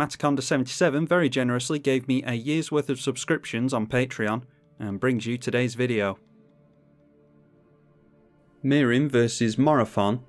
Mataconda77 very generously gave me a year's worth of subscriptions on Patreon and brings you today's video. Miirym versus Morophon,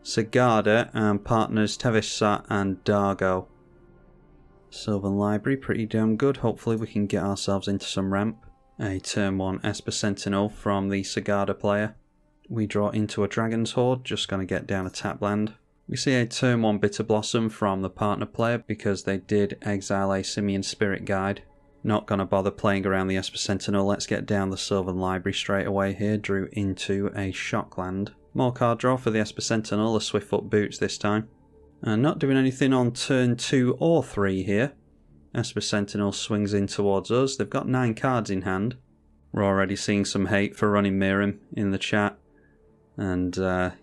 Sigarda and partners Tevesh, Szat and Dargo. Sylvan Library, pretty damn good. Hopefully we can get ourselves into some ramp. A turn 1 Esper Sentinel from the Sigarda player. We draw into a Dragon's Horde, just going to get down a tap land. We see a turn 1 Bitter Blossom from the partner player because they did exile a Simian Spirit Guide. Not going to bother playing around the Esper Sentinel. Let's get down the Sylvan Library straight away here. Drew into a Shockland. More card draw for the Esper Sentinel, the Swiftfoot Boots this time. And not doing anything on turn 2 or 3 here. Esper Sentinel swings in towards us. They've got 9 cards in hand. We're already seeing some hate for running Miirym in the chat. And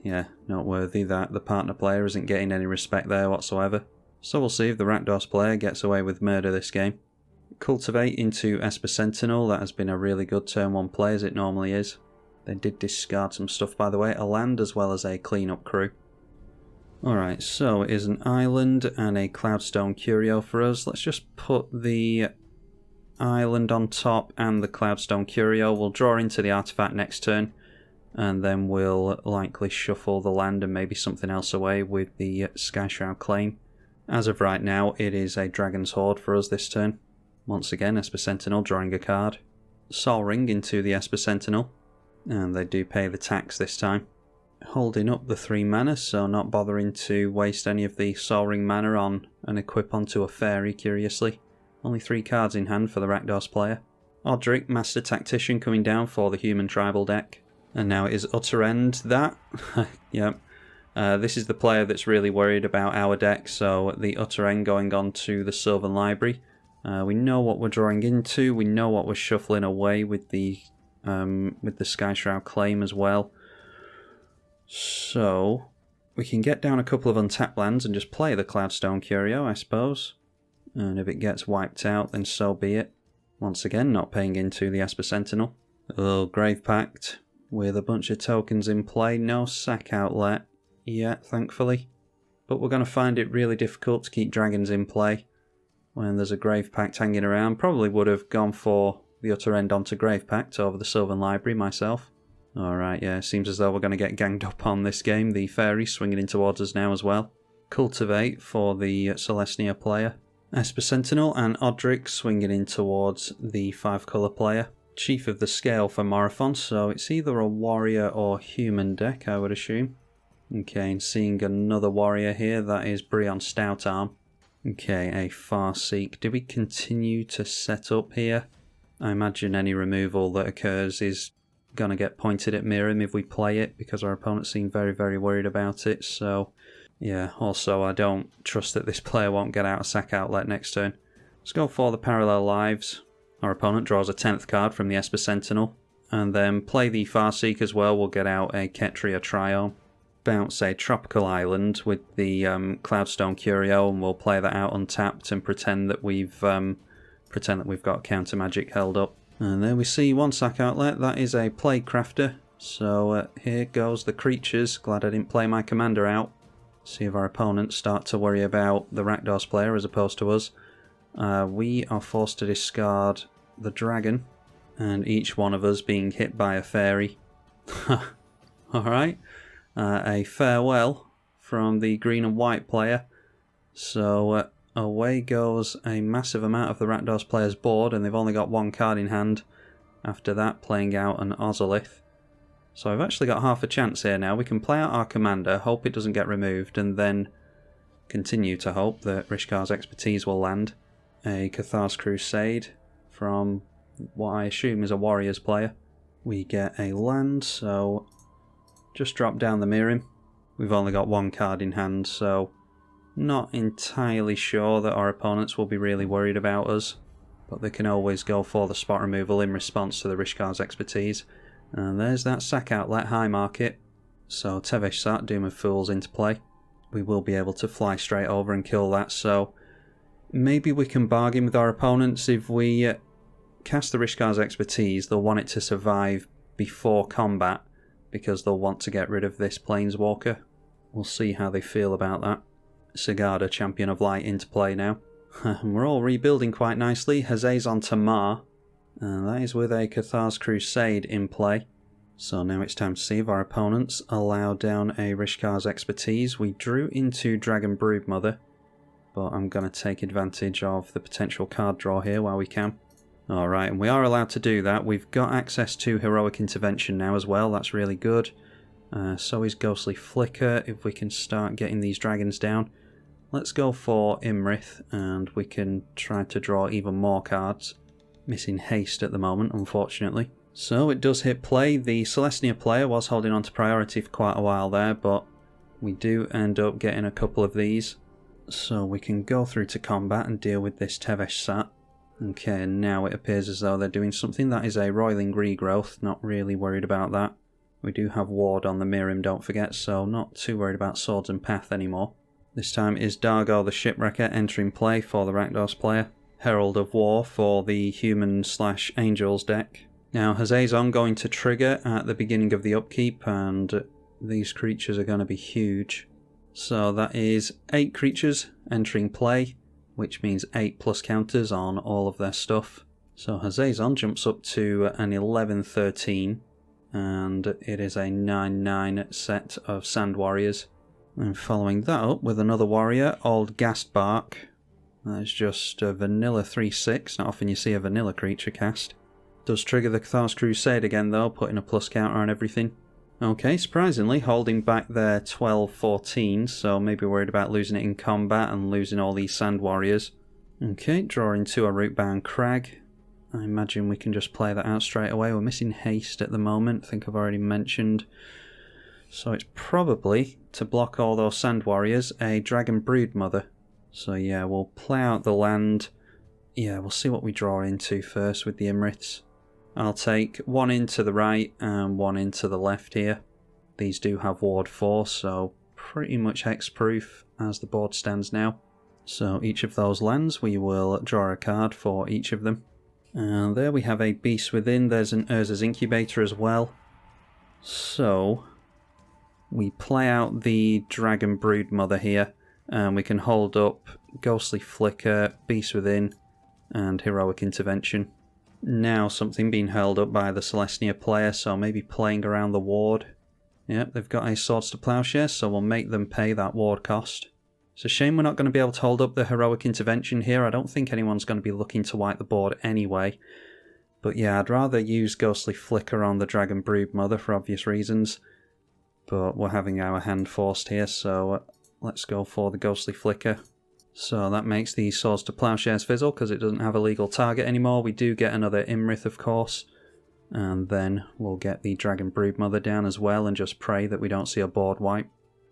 yeah, noteworthy that the partner player isn't getting any respect there whatsoever. So we'll see if the Rakdos player gets away with murder this game. Cultivate into Esper Sentinel. That has been a really good turn 1 play, as it normally is. They did discard some stuff, by the way, a land as well as a cleanup crew. Alright, so it is an island and a Cloudstone Curio for us. Let's just put the island on top and the Cloudstone Curio. We'll draw into the artifact next turn, and then we'll likely shuffle the land and maybe something else away with the Skyshroud Claim. As of right now, it is a Dragon's Horde for us this turn. Once again, Esper Sentinel drawing a card. Sol Ring into the Esper Sentinel, and they do pay the tax this time. Holding up the 3 mana, so not bothering to waste any of the Sol Ring mana on an equip onto a fairy, curiously. Only 3 cards in hand for the Rakdos player. Odric, Master Tactician, coming down for the human tribal deck. And now it is Utter End that. Yep. This is the player that's really worried about our deck, so the Utter End going on to the Sylvan Library. We know what we're drawing into, we know what we're shuffling away with the Skyshroud Claim as well. So we can get down a couple of untapped lands and just play the Cloudstone Curio, I suppose. And if it gets wiped out, then so be it. Once again, not paying into the Esper Sentinel. Oh, Grave Pact with a bunch of tokens in play. No sack outlet yet, thankfully. But we're going to find it really difficult to keep dragons in play when there's a Grave Pact hanging around. Probably would have gone for the Utter End onto Grave Pact over the Sylvan Library myself. Alright, yeah, seems as though we're going to get ganged up on this game. The fairy swinging in towards us now as well. Cultivate for the Celestia player. Esper Sentinel and Odric swinging in towards the 5-colour player. Chief of the Scale for Morophon, so it's either a warrior or human deck, I would assume. Okay, and seeing another warrior here, that is Brionne Stoutarm. Okay, a Farseek. Do we continue to set up here? I imagine any removal that occurs is going to get pointed at Miirym if we play it, because our opponents seem very, very worried about it. So, yeah, also I don't trust that this player won't get out a sack outlet next turn. Let's go for the Parallel Lives. Our opponent draws a 10th card from the Esper Sentinel, and then play the Farseek as well. We'll get out a Ketria Triome. Bounce a Tropical Island with the Cloudstone Curio, and we'll play that out untapped and pretend that we've got counter magic held up. And there we see 1 sack outlet. That is a Plague Crafter. So here goes the creatures. Glad I didn't play my commander out. See if our opponents start to worry about the Rakdos player as opposed to us. We are forced to discard the dragon, and each one of us being hit by a fairy. Alright. A farewell from the green and white player. So away goes a massive amount of the Rakdos player's board, and they've only got 1 card in hand. After that, playing out an Ozolith. So I've actually got half a chance here now. We can play out our commander, hope it doesn't get removed, and then continue to hope that Rishkar's Expertise will land. A Cathar's Crusade from what I assume is a Warriors player. We get a land, so just drop down the Miirym. We've only got 1 card in hand, so not entirely sure that our opponents will be really worried about us, but they can always go for the spot removal in response to the Rishkar's Expertise. And there's that sack outlet, high market. So Tevesh, Szat, Doom of Fools into play. We will be able to fly straight over and kill that, so maybe we can bargain with our opponents. If we cast the Rishkar's Expertise, they'll want it to survive before combat, because they'll want to get rid of this Planeswalker. We'll see how they feel about that. Sigarda, Champion of Light, into play now. We're all rebuilding quite nicely. Haze's on Tamar, and that is with a Cathar's Crusade in play. So now it's time to see if our opponents allow down a Rishkar's Expertise. We drew into Dragon Broodmother, but I'm going to take advantage of the potential card draw here while we can. Alright, and we are allowed to do that. We've got access to Heroic Intervention now as well, that's really good. So is Ghostly Flicker, if we can start getting these dragons down. Let's go for Imrith, and we can try to draw even more cards. Missing haste at the moment, unfortunately. So it does hit play. The Celestia player was holding on to priority for quite a while there, but we do end up getting a couple of these. So we can go through to combat and deal with this Tevesh Szat. Okay, and now it appears as though they're doing something. That is a Roiling Regrowth, not really worried about that. We do have Ward on the Miirym, don't forget, so not too worried about Swords and Path anymore. This time is Dargo the Shipwrecker entering play for the Rakdos player. Herald of War for the Human/Angels deck. Now Haze's going to trigger at the beginning of the upkeep, and these creatures are going to be huge. So that is 8 creatures entering play, which means 8 plus counters on all of their stuff. So Haze's jumps up to an 11-13, and it is a 9-9 set of Sand Warriors. And following that up with another warrior, Old Ghastbark. That's just a vanilla 3/6, not often you see a vanilla creature cast. Does trigger the Cathar's Crusade again though, putting a plus counter on everything. Okay, surprisingly holding back their 12-14, so maybe worried about losing it in combat and losing all these Sand Warriors. Okay, drawing to a Rootbound Crag. I imagine we can just play that out straight away. We're missing haste at the moment, I think I've already mentioned. So it's probably, to block all those Sand Warriors, a Dragon Broodmother. So yeah, we'll play out the land. Yeah, we'll see what we draw into first with the Imriths. I'll take 1 into the right and 1 into the left here. These do have Ward 4, so pretty much hexproof as the board stands now. So each of those lands, we will draw a card for each of them. And there we have a Beast Within. There's an Urza's Incubator as well. So we play out the Dragon Broodmother here, and we can hold up Ghostly Flicker, Beast Within, and Heroic Intervention. Now something being held up by the Celestia player, so maybe playing around the ward. Yep, they've got a Swords to Plowshare, so we'll make them pay that ward cost. It's a shame we're not going to be able to hold up the Heroic Intervention here. I don't think anyone's going to be looking to wipe the board anyway. But yeah, I'd rather use Ghostly Flicker on the Dragon Broodmother for obvious reasons. But we're having our hand forced here, so let's go for the Ghostly Flicker. So that makes the Swords to Plowshares fizzle because it doesn't have a legal target anymore. We do get another Imrith, of course. And then we'll get the Dragon Broodmother down as well and just pray that we don't see a board wipe.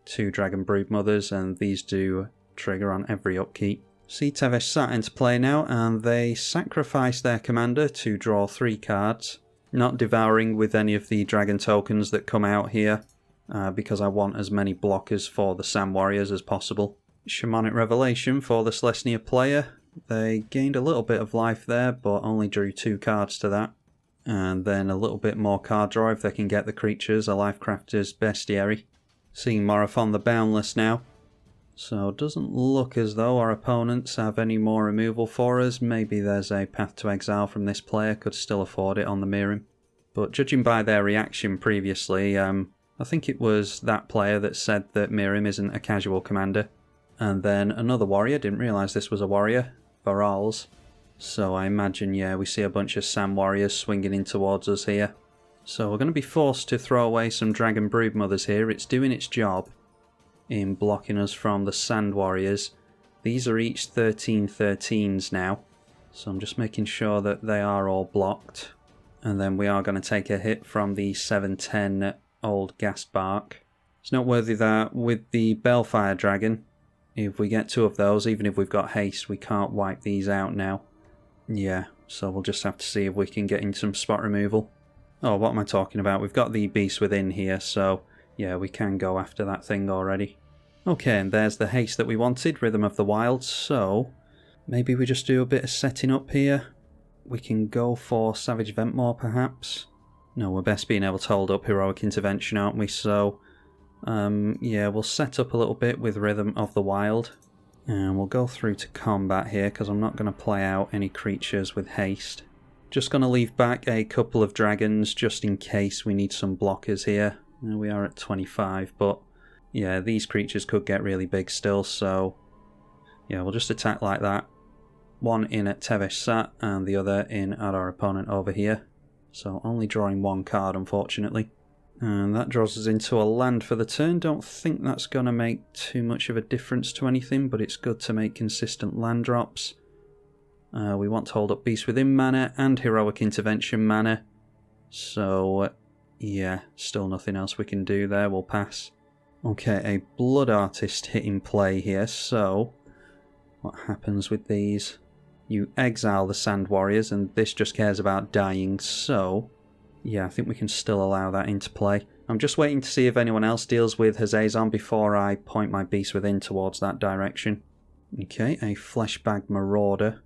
2 Dragon Broodmothers, and these do trigger on every upkeep. See Tevesh Szat into play now, and they sacrifice their commander to draw 3 cards. Not devouring with any of the dragon tokens that come out here, because I want as many blockers for the Sand Warriors as possible. Shamanic Revelation for the Celestia player. They gained a little bit of life there, but only drew 2 cards to that. And then a little bit more card draw if they can get the creatures, a Lifecrafter's Bestiary. Seeing Morophon the Boundless now. So it doesn't look as though our opponents have any more removal for us. Maybe there's a Path to Exile from this player, could still afford it on the Miirym. But judging by their reaction previously, I think it was that player that said that Miirym isn't a casual commander. And then another warrior, didn't realise this was a warrior, Varals. So I imagine, yeah, we see a bunch of Sand Warriors swinging in towards us here. So we're going to be forced to throw away some Dragon Broodmothers here. It's doing its job in blocking us from the Sand Warriors. These are each 13/13s now. So I'm just making sure that they are all blocked. And then we are going to take a hit from the 7/10 Old Ghastbark. It's noteworthy that with the Balefire Dragon, if we get 2 of those, even if we've got haste, we can't wipe these out now. Yeah, so we'll just have to see if we can get in some spot removal. Oh, what am I talking about? We've got the Beast Within here, so yeah, we can go after that thing already. Okay, and there's the haste that we wanted, Rhythm of the Wild, so maybe we just do a bit of setting up here. We can go for Savage Ventmaw, perhaps. No, we're best being able to hold up Heroic Intervention, aren't we? So, yeah, we'll set up a little bit with Rhythm of the Wild. And we'll go through to combat here because I'm not going to play out any creatures with haste. Just going to leave back a couple of dragons just in case we need some blockers here. We are at 25, but yeah, these creatures could get really big still, so yeah, we'll just attack like that. One in at Tevesh Szat and the other in at our opponent over here. So only drawing one card, unfortunately. And that draws us into a land for the turn. Don't think that's going to make too much of a difference to anything, but it's good to make consistent land drops. We want to hold up Beast Within mana and Heroic Intervention mana. So, yeah, still nothing else we can do there. We'll pass. Okay, a Blood Artist hit in play here. So, what happens with these? You exile the Sand Warriors, and this just cares about dying, so yeah, I think we can still allow that into play. I'm just waiting to see if anyone else deals with Hazazon before I point my Beast Within towards that direction. Okay, a Fleshbag Marauder.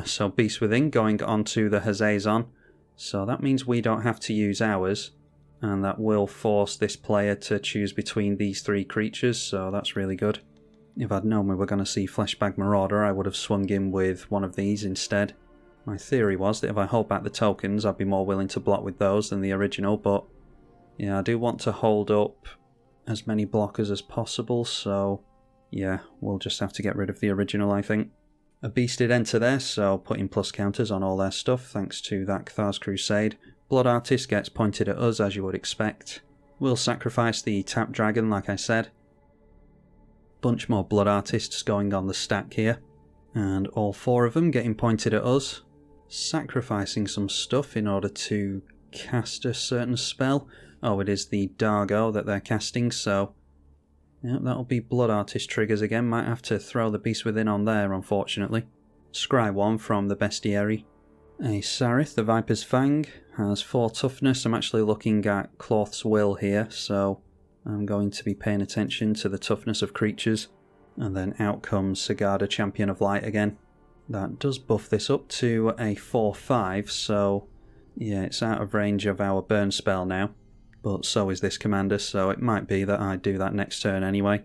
So Beast Within going onto the Hazazon, so that means we don't have to use ours, and that will force this player to choose between these three creatures, so that's really good. If I'd known we were going to see Fleshbag Marauder, I would have swung in with one of these instead. My theory was that if I hold back the tokens, I'd be more willing to block with those than the original, but yeah, I do want to hold up as many blockers as possible, so yeah, we'll just have to get rid of the original, I think. A beast did enter there, so putting plus counters on all their stuff, thanks to that Cathar's Crusade. Blood Artist gets pointed at us, as you would expect. We'll sacrifice the Tap Dragon, like I said. Bunch more Blood Artists going on the stack here, and all four of them getting pointed at us. Sacrificing some stuff in order to cast a certain spell. Oh, it is the Dargo that they're casting, so yeah, that'll be Blood Artist triggers again. Might have to throw the Beast Within on there, unfortunately. Scry one from the Bestiary. A Sarith, the Viper's Fang, has 4 toughness. I'm actually looking at Cloth's Will here, so I'm going to be paying attention to the toughness of creatures. And then out comes Sigarda, Champion of Light again. That does buff this up to a 4/5, so yeah, it's out of range of our burn spell now. But so is this commander, so it might be that I do that next turn anyway.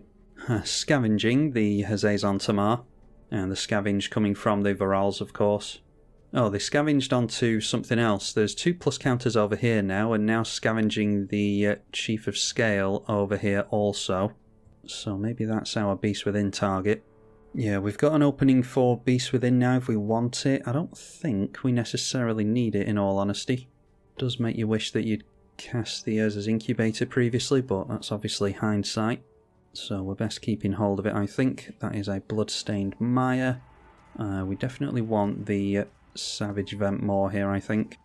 Scavenging the Hazazon Tamar, and the scavenge coming from the Varals, of course. Oh, they scavenged onto something else. There's 2 plus counters over here now, and now scavenging the Chief of Scale over here also. So maybe that's our Beast Within target. Yeah, we've got an opening for Beast Within now if we want it. I don't think we necessarily need it, in all honesty. It does make you wish that you'd cast the Urza's Incubator previously, but that's obviously hindsight. So we're best keeping hold of it, I think. That is a Bloodstained Mire. We definitely want the Savage Ventmaw here, I think.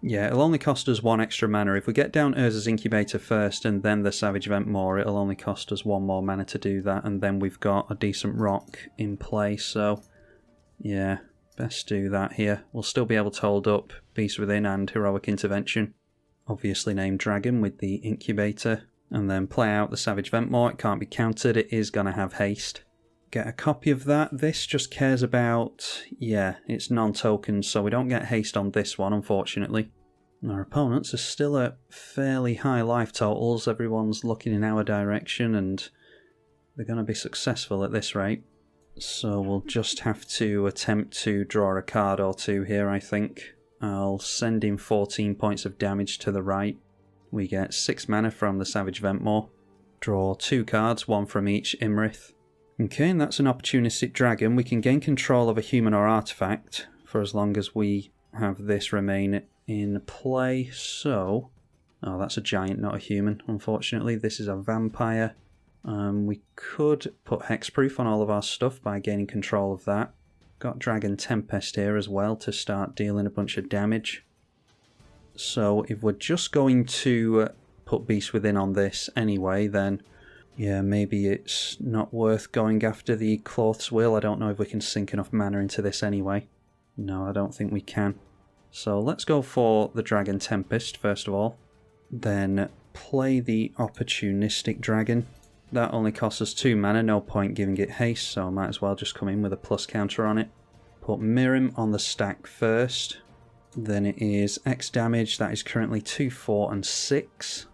Yeah, it'll only cost us 1 extra mana. If we get down Urza's Incubator first and then the Savage Ventmaw, it'll only cost us 1 more mana to do that, and then we've got a decent rock in play, so yeah, best do that here. We'll still be able to hold up Beast Within and Heroic Intervention. Obviously named Dragon with the Incubator, and then play out the Savage Ventmaw. It can't be countered, it is going to have haste. Get a copy of that. This just cares about, yeah, it's non-tokens, so we don't get haste on this one, unfortunately. Our opponents are still at fairly high life totals. Everyone's looking in our direction, and they're going to be successful at this rate. So we'll just have to attempt to draw a card or two here, I think. I'll send in 14 points of damage to the right. We get 6 mana from the Savage Ventmaw. Draw 2 cards, 1 from each Imrith. Okay, and that's an opportunistic dragon. We can gain control of a human or artifact for as long as we have this remain in play. So, oh, that's a giant, not a human, unfortunately. This is a vampire. We could put hexproof on all of our stuff by gaining control of that. Got Dragon Tempest here as well to start dealing a bunch of damage. So if we're just going to put Beast Within on this anyway, then yeah, maybe it's not worth going after the Cloth's Will. I don't know if we can sink enough mana into this anyway. No, I don't think we can. So let's go for the Dragon Tempest first of all. Then play the Opportunistic Dragon. That only costs us 2 mana, no point giving it haste, so I might as well just come in with a plus counter on it. Put Miirym on the stack first. Then it is X damage, that is currently 2, 4 and 6.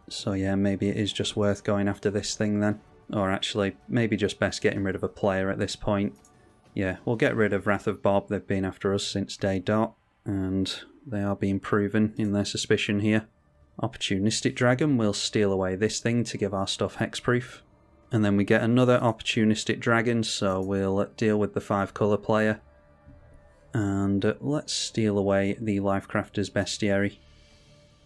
So yeah, maybe it is just worth going after this thing then. Or actually, maybe just best getting rid of a player at this point. Yeah, we'll get rid of Wrath of Bob. They've been after us since day dot, and they are being proven in their suspicion here. Opportunistic Dragon will steal away this thing to give our stuff hexproof. And then we get another Opportunistic Dragon, so we'll deal with the 5-colour player. And let's steal away the Lifecrafter's Bestiary.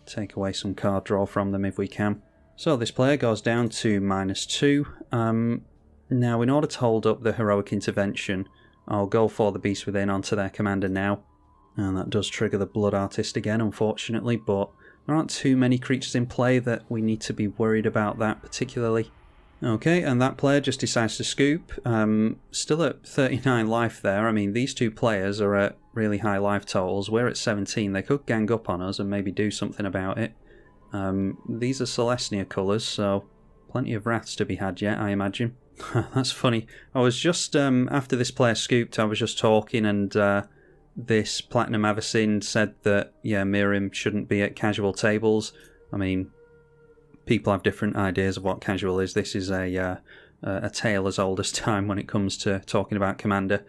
Take away some card draw from them if we can. So this player goes down to -2. Now, in order to hold up the Heroic Intervention, I'll go for the Beast Within onto their commander now. And that does trigger the Blood Artist again, unfortunately, but there aren't too many creatures in play that we need to be worried about that particularly. Okay, and that player just decides to scoop. Still at 39 life there. I mean, these two players are at really high life totals. We're at 17. They could gang up on us and maybe do something about it. These are Celestia colours, so plenty of wraths to be had yet, I imagine. That's funny. I was just, after this player scooped, I was just talking and this Platinum Avacyn said that, yeah, Miirym shouldn't be at casual tables. I mean, people have different ideas of what casual is. This is a tale as old as time when it comes to talking about Commander.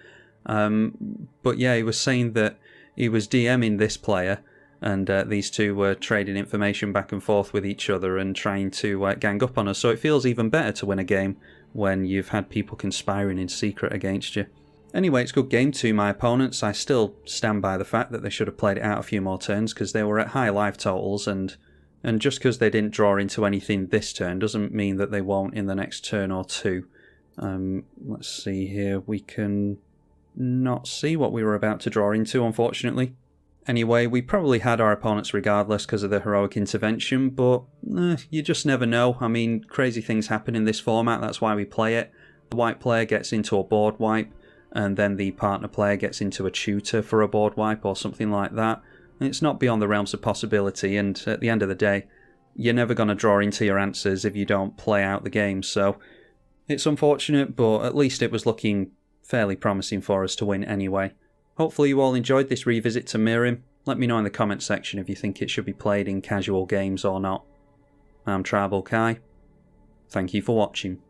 But yeah, he was saying that he was DMing this player, and these two were trading information back and forth with each other and trying to gang up on us. So it feels even better to win a game when you've had people conspiring in secret against you. Anyway, it's good game to my opponents. I still stand by the fact that they should have played it out a few more turns because they were at high life totals, and just because they didn't draw into anything this turn doesn't mean that they won't in the next turn or two. Let's see here. We can not see what we were about to draw into, unfortunately. Anyway, we probably had our opponents regardless because of the Heroic Intervention, but you just never know. I mean, crazy things happen in this format, that's why we play it. The white player gets into a board wipe, and then the partner player gets into a tutor for a board wipe or something like that. It's not beyond the realms of possibility, and at the end of the day, you're never going to draw into your answers if you don't play out the game, so it's unfortunate, but at least it was looking fairly promising for us to win anyway. Hopefully you all enjoyed this revisit to Miirym. Let me know in the comments section if you think it should be played in casual games or not. I'm tribalkai. Thank you for watching.